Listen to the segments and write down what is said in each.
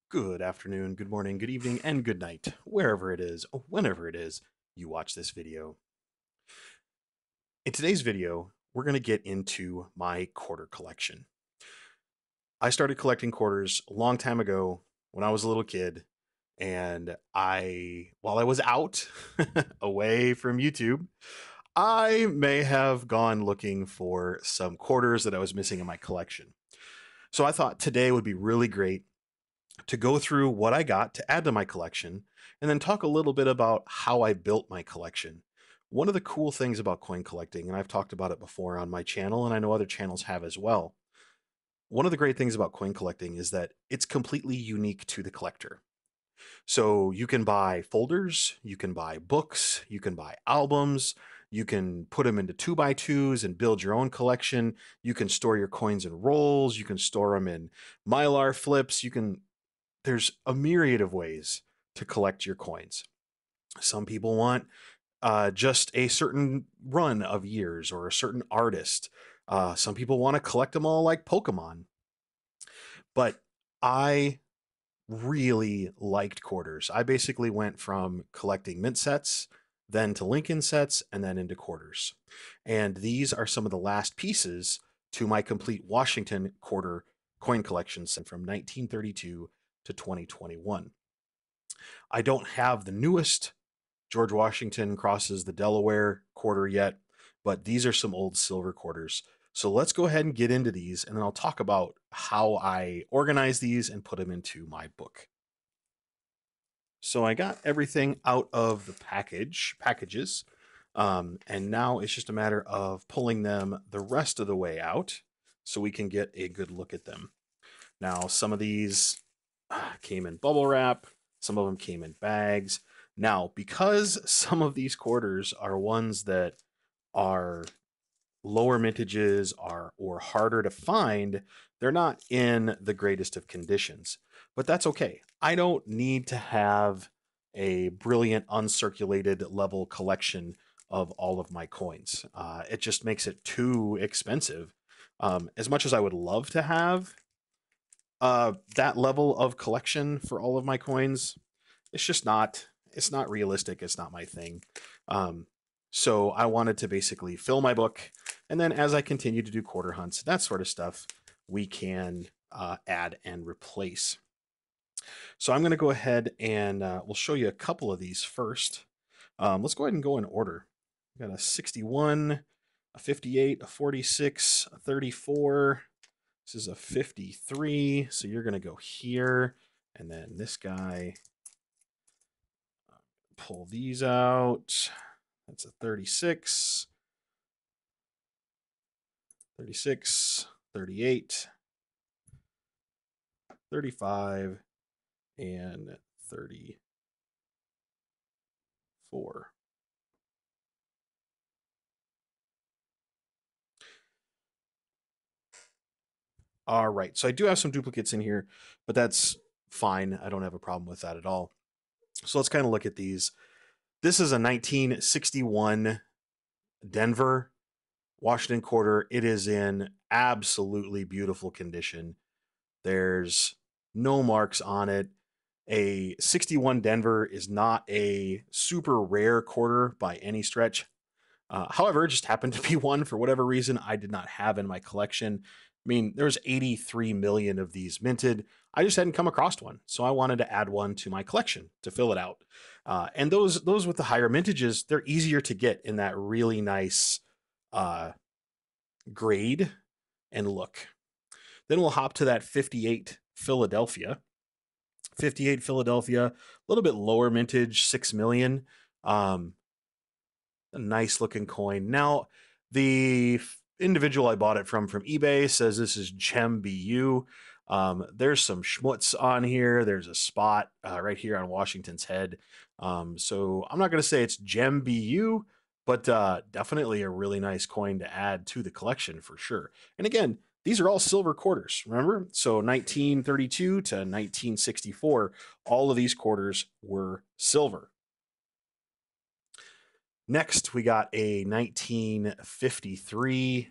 Good afternoon, good morning, good evening, and good night, wherever it is, whenever it is you watch this video. In today's video, we're going to get into my quarter collection. I started collecting quarters a long time ago when I was a little kid, and while I was out away from YouTube, I may have gone looking for some quarters that I was missing in my collection. So I thought today would be really great to go through what I got to add to my collection and then talk a little bit about how I built my collection. One of the cool things about coin collecting, and I've talked about it before on my channel, and I know other channels have as well. One of the great things about coin collecting is that it's completely unique to the collector. So you can buy folders, you can buy books, you can buy albums, you can put them into 2x2s and build your own collection. You can store your coins in rolls, you can store them in Mylar flips, there's a myriad of ways to collect your coins. Some people want just a certain run of years or a certain artist. Some people want to collect them all like Pokemon. But I really liked quarters. I basically went from collecting mint sets, then to Lincoln sets, and then into quarters. And these are some of the last pieces to my complete Washington quarter coin collection from 1932 to 2021. I don't have the newest George Washington crosses the Delaware quarter yet, but these are some old silver quarters. So let's go ahead and get into these, and then I'll talk about how I organize these and put them into my book. So I got everything out of the packages, and now it's just a matter of pulling them the rest of the way out so we can get a good look at them. Now, some of these came in bubble wrap, some of them came in bags. Now, because some of these quarters are ones that are lower mintages or harder to find, they're not in the greatest of conditions. But that's okay. I don't need to have a brilliant uncirculated level collection of all of my coins. It just makes it too expensive. As much as I would love to have that level of collection for all of my coins, it's not realistic. It's not my thing. So I wanted to basically fill my book, and then as I continue to do quarter hunts, that sort of stuff, we can add and replace. So I'm going to go ahead and we'll show you a couple of these first. Let's go ahead and go in order. We got a 61, a 58, a 46, a 34. This is a 53, so you're going to go here, and then this guy, pull these out. That's a 36, 36, 38, 35, and 34. All right, so I do have some duplicates in here, but that's fine. I don't have a problem with that at all. So let's kind of look at these. This is a 1961 Denver Washington quarter. It is in absolutely beautiful condition. There's no marks on it. A 61 Denver is not a super rare quarter by any stretch. However, it just happened to be one for whatever reason I did not have in my collection. I mean, there's 83 million of these minted. I just hadn't come across one, so I wanted to add one to my collection to fill it out. And those with the higher mintages, they're easier to get in that really nice grade and look. Then we'll hop to that 58 Philadelphia. 58 Philadelphia, a little bit lower mintage, 6 million. A nice looking coin. Now, the individual I bought it from eBay says this is Gem BU. There's some schmutz on here. There's a spot right here on Washington's head. So I'm not going to say it's Gem BU, but definitely a really nice coin to add to the collection for sure. And again, These are all silver quarters, remember? So 1932 to 1964, all of these quarters were silver. Next, we got a 1953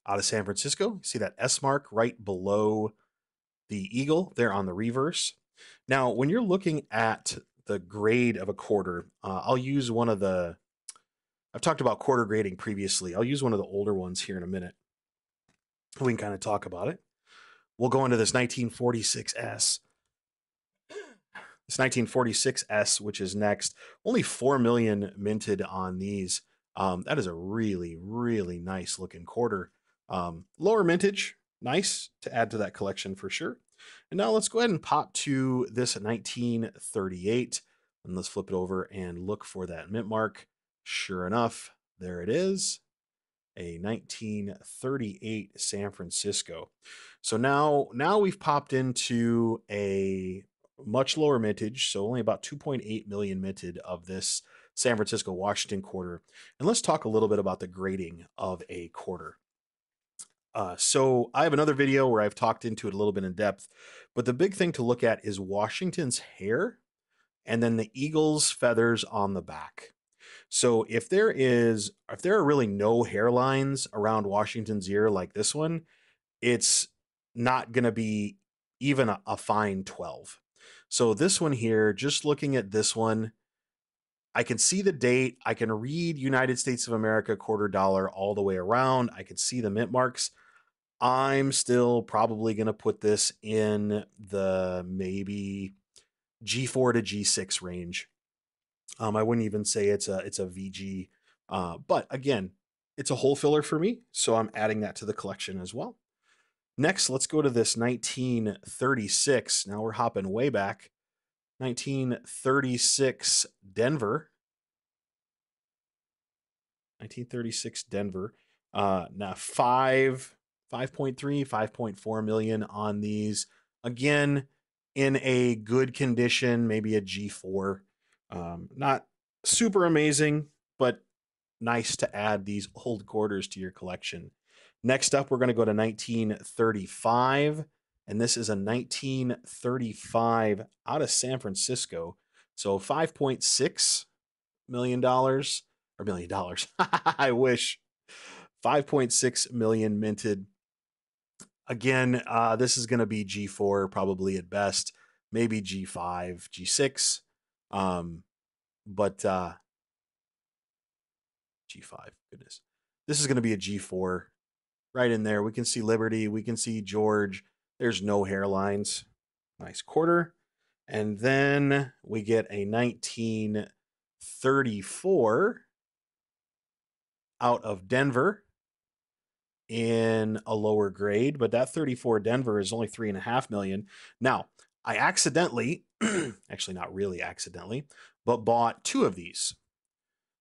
out of San Francisco. See that S mark right below the eagle there on the reverse. Now, when you're looking at the grade of a quarter, I'll use one of the, I've talked about quarter grading previously. I'll use one of the older ones here in a minute. We can kind of talk about it. We'll go into this 1946S. This 1946S, which is next, only 4 million minted on these. That is a really, really nice looking quarter. Lower mintage, nice to add to that collection for sure. And now let's go ahead and pop to this 1938, and let's flip it over and look for that mint mark. Sure enough, there it is, a 1938 San Francisco. So now we've popped into a much lower mintage, so only about 2.8 million minted of this San Francisco Washington quarter. And let's talk a little bit about the grading of a quarter. So I have another video where I've talked into it a little bit in depth, but the big thing to look at is Washington's hair and then the eagle's feathers on the back. So if there are really no hairlines around Washington's ear like this one, it's not going to be even a fine 12. So this one here, just looking at this one, I can see the date. I can read United States of America quarter dollar all the way around. I can see the mint marks. I'm still probably going to put this in the maybe G4 to G6 range. I wouldn't even say it's a VG, but again, it's a hole filler for me, so I'm adding that to the collection as well. Next, let's go to this 1936. Now we're hopping way back. 1936 Denver. 1936 Denver. Now 5.3, 5.4 million on these. Again, in a good condition, maybe a G4. Not super amazing, but nice to add these old quarters to your collection. Next up, we're going to go to 1935, and this is a 1935 out of San Francisco. So $5.6 million, or $1 million. I wish. 5.6 million minted. Again, this is going to be G4 probably at best, maybe G5, G6. But G5, goodness. This is going to be a G4 right in there. We can see Liberty. We can see George. There's no hairlines. Nice quarter. And then we get a 1934 out of Denver in a lower grade, but that 34 Denver is only 3.5 million. Now, I accidentally, actually not really accidentally, but bought two of these.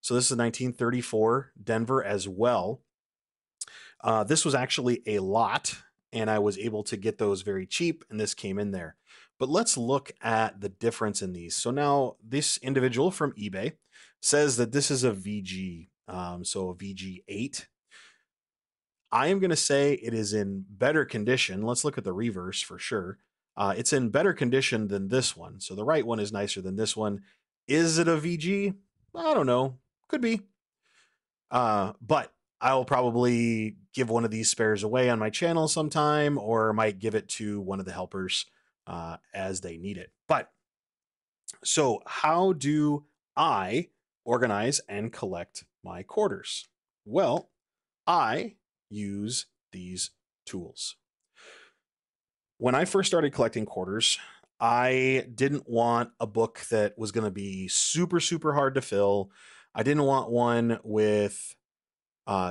So this is a 1934 Denver as well. This was actually a lot, and I was able to get those very cheap, and this came in there. But let's look at the difference in these. So now this individual from eBay says that this is a VG, so a VG8. I am going to say it is in better condition. Let's look at the reverse for sure. It's in better condition than this one. So the right one is nicer than this one. Is it a VG? I don't know. Could be. But I'll probably give one of these spares away on my channel sometime, or might give it to one of the helpers as they need it. But so how do I organize and collect my quarters? Well, I use these tools. When I first started collecting quarters, I didn't want a book that was going to be super, super hard to fill. I didn't want one with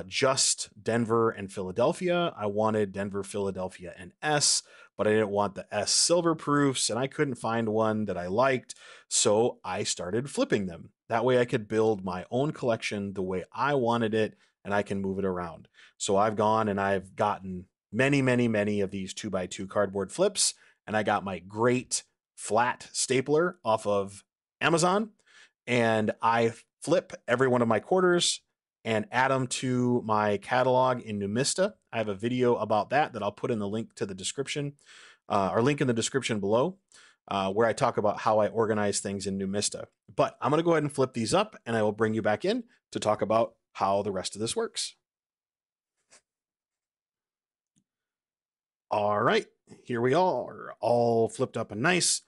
just Denver and Philadelphia. I wanted Denver, Philadelphia, and S, but I didn't want the S silver proofs, and I couldn't find one that I liked. So I started flipping them. That way I could build my own collection the way I wanted it, and I can move it around. So I've gone and I've gotten many, many, many of these 2x2 cardboard flips, and I got my great flat stapler off of Amazon, and I flip every one of my quarters. and add them to my catalog in NUMISTA. I have a video about that I'll put in the link to the description, or link in the description below, where I talk about how I organize things in NUMISTA. But I'm going to go ahead and flip these up, and I will bring you back in to talk about how the rest of this works. All right, here we are, all flipped up and nice.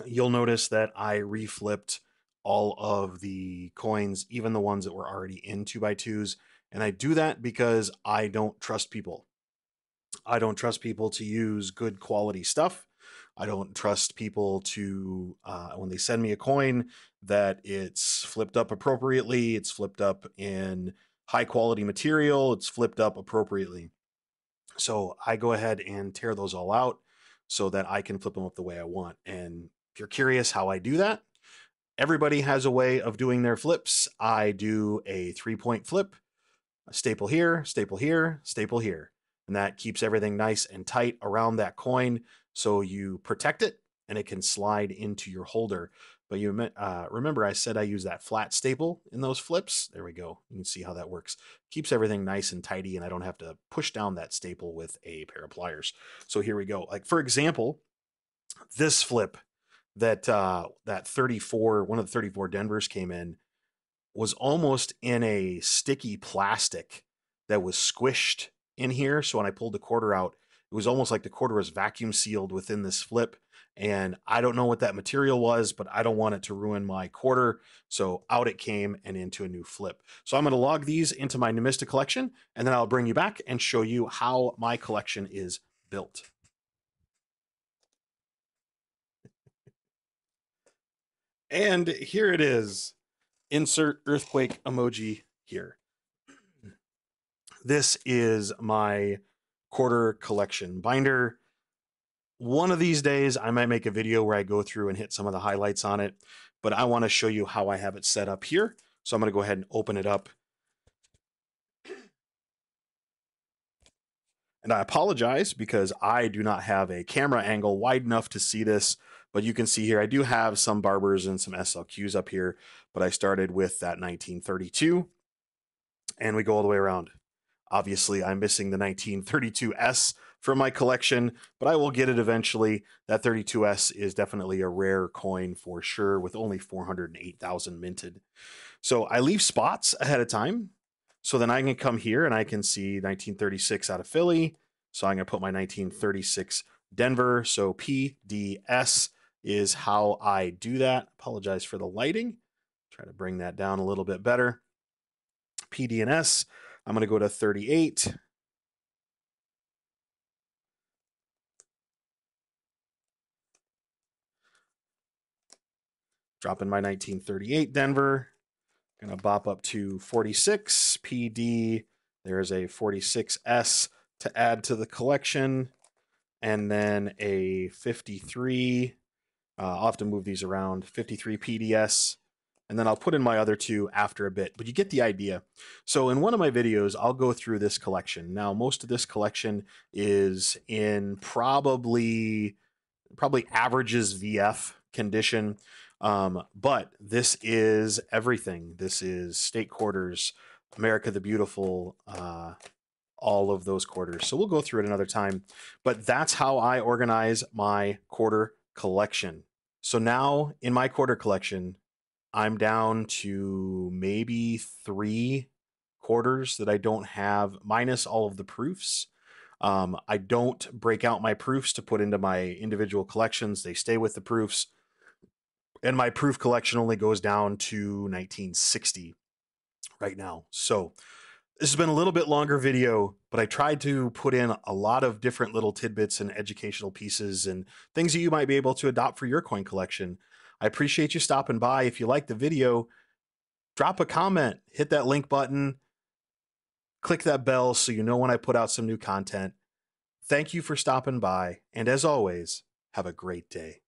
You'll notice that I reflipped all of the coins, even the ones that were already in 2x2s. And I do that because I don't trust people. I don't trust people to use good quality stuff. I don't trust people to, when they send me a coin, that it's flipped up appropriately, it's flipped up in high quality material, it's flipped up appropriately. So I go ahead and tear those all out so that I can flip them up the way I want. And if you're curious how I do that, everybody has a way of doing their flips. I do a 3-point flip, a staple here, staple here, staple here. And that keeps everything nice and tight around that coin so you protect it and it can slide into your holder. But you remember I said I use that flat staple in those flips. There we go. You can see how that works. Keeps everything nice and tidy, and I don't have to push down that staple with a pair of pliers. So here we go. Like, for example, this flip that that 34, one of the 34 Denvers came in, was almost in a sticky plastic that was squished in here. So when I pulled the quarter out, it was almost like the quarter was vacuum sealed within this flip. And I don't know what that material was, but I don't want it to ruin my quarter. So out it came and into a new flip. So I'm going to log these into my NUMISTA collection, and then I'll bring you back and show you how my collection is built. And here it is. Insert earthquake emoji here. This is my quarter collection binder. One of these days, I might make a video where I go through and hit some of the highlights on it, but I want to show you how I have it set up here. So I'm going to go ahead and open it up. And I apologize because I do not have a camera angle wide enough to see this, but you can see here I do have some Barbers and some SLQs up here, but I started with that 1932, and we go all the way around. Obviously, I'm missing the 1932S from my collection, but I will get it eventually. That 32S is definitely a rare coin for sure, with only 408,000 minted. So I leave spots ahead of time. So then I can come here and I can see 1936 out of Philly. So I'm going to put my 1936 Denver. So PDS is how I do that. Apologize for the lighting. Try to bring that down a little bit better. PDNS. I'm going to go to 38. Drop in my 1938 Denver. Going to bop up to 46. PD. There's a 46S to add to the collection. And then a 53. I'll have to move these around. 53 PDS. And then I'll put in my other two after a bit, but you get the idea. So in one of my videos, I'll go through this collection. Now, most of this collection is in probably averages VF condition, but this is everything. This is State Quarters, America the Beautiful, all of those quarters. So we'll go through it another time, but that's how I organize my quarter collection. So now in my quarter collection, I'm down to maybe 3 quarters that I don't have, minus all of the proofs. I don't break out my proofs to put into my individual collections. They stay with the proofs. And my proof collection only goes down to 1960 right now. So this has been a little bit longer video, but I tried to put in a lot of different little tidbits and educational pieces and things that you might be able to adopt for your coin collection. I appreciate you stopping by. If you like the video, drop a comment, hit that link button, click that bell so you know when I put out some new content. Thank you for stopping by, and as always, have a great day.